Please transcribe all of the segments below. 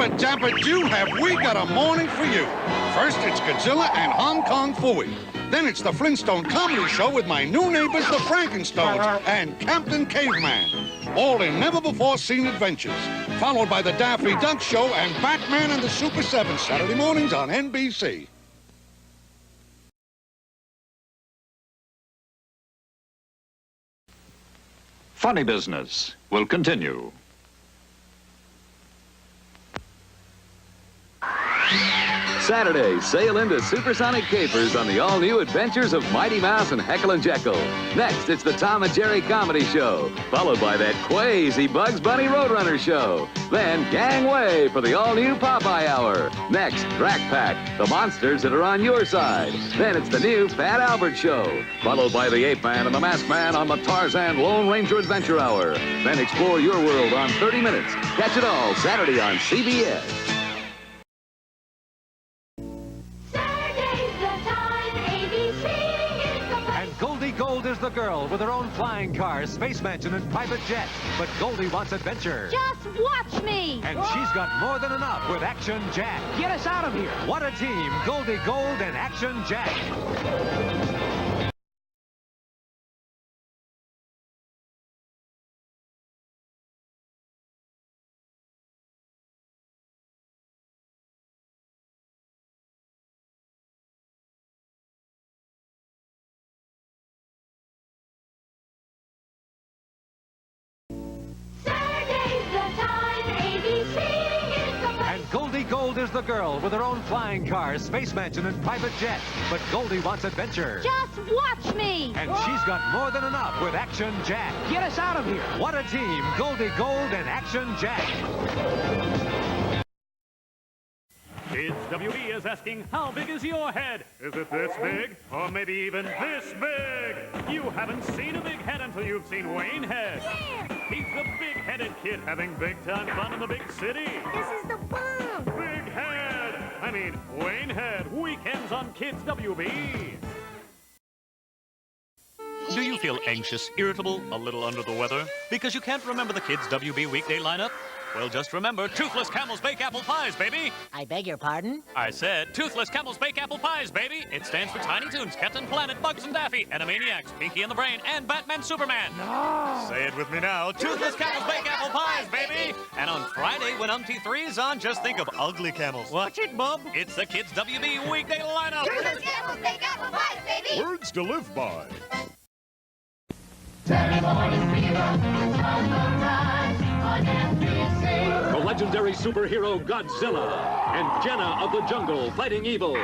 Yabba-dabba-doo have we got a morning for you. First, it's Godzilla and Hong Kong Phooey. Then it's the Flintstone Comedy Show with my new neighbors, the Frankenstones, and Captain Caveman. All in never-before-seen adventures. Followed by the Daffy Duck Show and Batman and the Super 7, Saturday mornings on NBC. Funny Business will continue. Saturday, sail into supersonic capers on the all-new adventures of Mighty Mouse and Heckle and Jekyll. Next, it's the Tom and Jerry Comedy Show, followed by that crazy Bugs Bunny Roadrunner Show. Then Gangway for the all-new Popeye Hour. Next, Drac Pack, the monsters that are on your side. Then it's the new Fat Albert Show, followed by the Ape Man and the Masked Man on the Tarzan Lone Ranger Adventure Hour. Then explore your world on 30 minutes. Catch it all Saturday on CBS. Gold is the girl with her own flying car, space mansion, and private jet. But Goldie wants adventure. Just watch me! And she's got more than enough with Action Jack. Get us out of here! What a team, Goldie Gold and Action Jack. Goldie Gold is the girl with her own flying car, space mansion, and private jet. But Goldie wants adventure. Just watch me! And she's got more than enough with Action Jack. Get us out of here! What a team, Goldie Gold and Action Jack. Kids WB is asking, how big is your head? Is it this big? Or maybe even this big? You haven't seen a big head until you've seen Wayne Head. Yeah. He's the big-headed kid having big-time fun in the big city. This is the bomb! Big Head! I mean, Wayne Head. Weekends on Kids WB. Do you feel anxious, irritable, a little under the weather? Because you can't remember the Kids WB weekday lineup? Well, just remember, Toothless Camel's Bake Apple Pies, baby! I beg your pardon? I said Toothless Camel's Bake Apple Pies, baby! It stands for Tiny Toons, Captain Planet, Bugs and Daffy, Animaniacs, Pinky and the Brain, and Batman Superman! No! Say it with me now, Toothless Camel's Bake Apple Pies, baby! And on Friday, when Umpty 3 is on, just think of ugly camels. Watch it, bub! It's the Kids WB weekday lineup! Toothless Camel's Bake Apple Pies, baby! Words to live by. Saturday morning fever, on the rise on NBC. The legendary superhero Godzilla and Jenna of the Jungle fighting evil.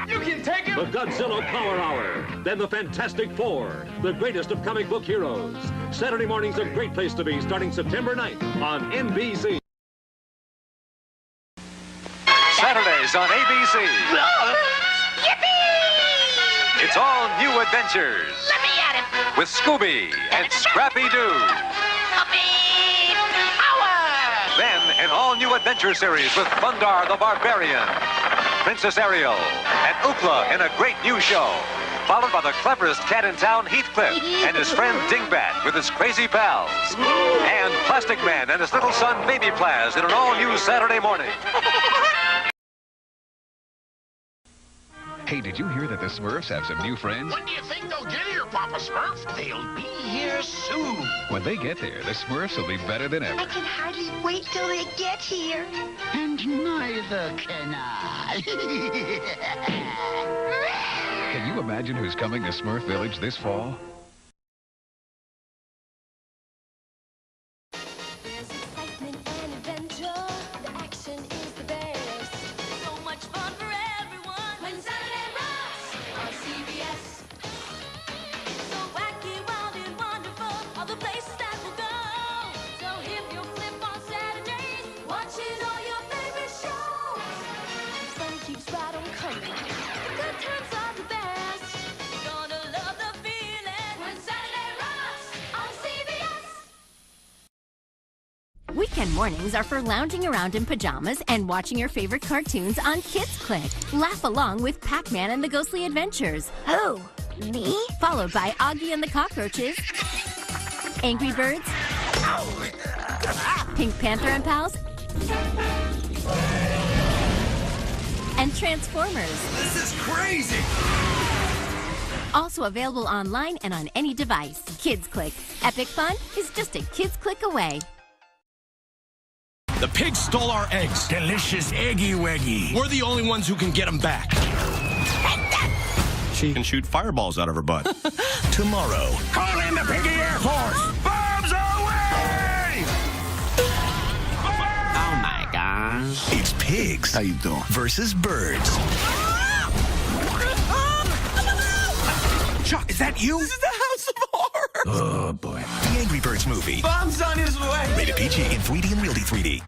You can take it! The Godzilla Power Hour. Then the Fantastic Four, the greatest of comic book heroes. Saturday morning's a great place to be, starting September 9th on NBC. Saturdays on ABC. Yippee! It's all new adventures. Let me at him! With Scooby and Scrappy-Doo. Puppy power! Then an all-new adventure series with Bundar the Barbarian, Princess Ariel, and Ookla in a great new show. Followed by the cleverest cat in town, Heathcliff, and his friend Dingbat with his crazy pals. And Plastic Man and his little son Baby Plaz in an all-new Saturday morning. Hey, did you hear that the Smurfs have some new friends? When do you think they'll get here, Papa Smurf? They'll be here soon. When they get there, the Smurfs will be better than ever. I can hardly wait till they get here. And neither can I. Can you imagine who's coming to Smurf Village this fall? There's excitement and adventure. The action is the best. So much fun for everyone when Saturday rocks on CBS. So wacky, wild, and wonderful, all the places that we'll go. So if you flip on Saturdays, watching all your favorite shows, the fun keeps right on coming. The good times are the best. You're gonna love the feeling when Saturday rocks on CBS. Weekend mornings are for lounging around in pajamas and watching your favorite cartoons on Kids Click. Laugh along with Pac-Man and the Ghostly Adventures. Who? Me? Followed by Augie and the Cockroaches, Angry Birds, Pink Panther and Pals, Transformers. This is crazy! Also available online and on any device. Kids Click. Epic fun is just a Kids Click away. The pigs stole our eggs. Delicious eggy weggy. We're the only ones who can get them back. She can shoot fireballs out of her butt. Tomorrow. Call in the Piggy Air Force. Bombs away! Oh my gosh. It's pigs. How you doing? Versus birds. Chuck, is that you? This is the House of Horrors. Oh, boy. The Angry Birds movie. Bomb's on his way. Rated PG in 3D and Realty 3D.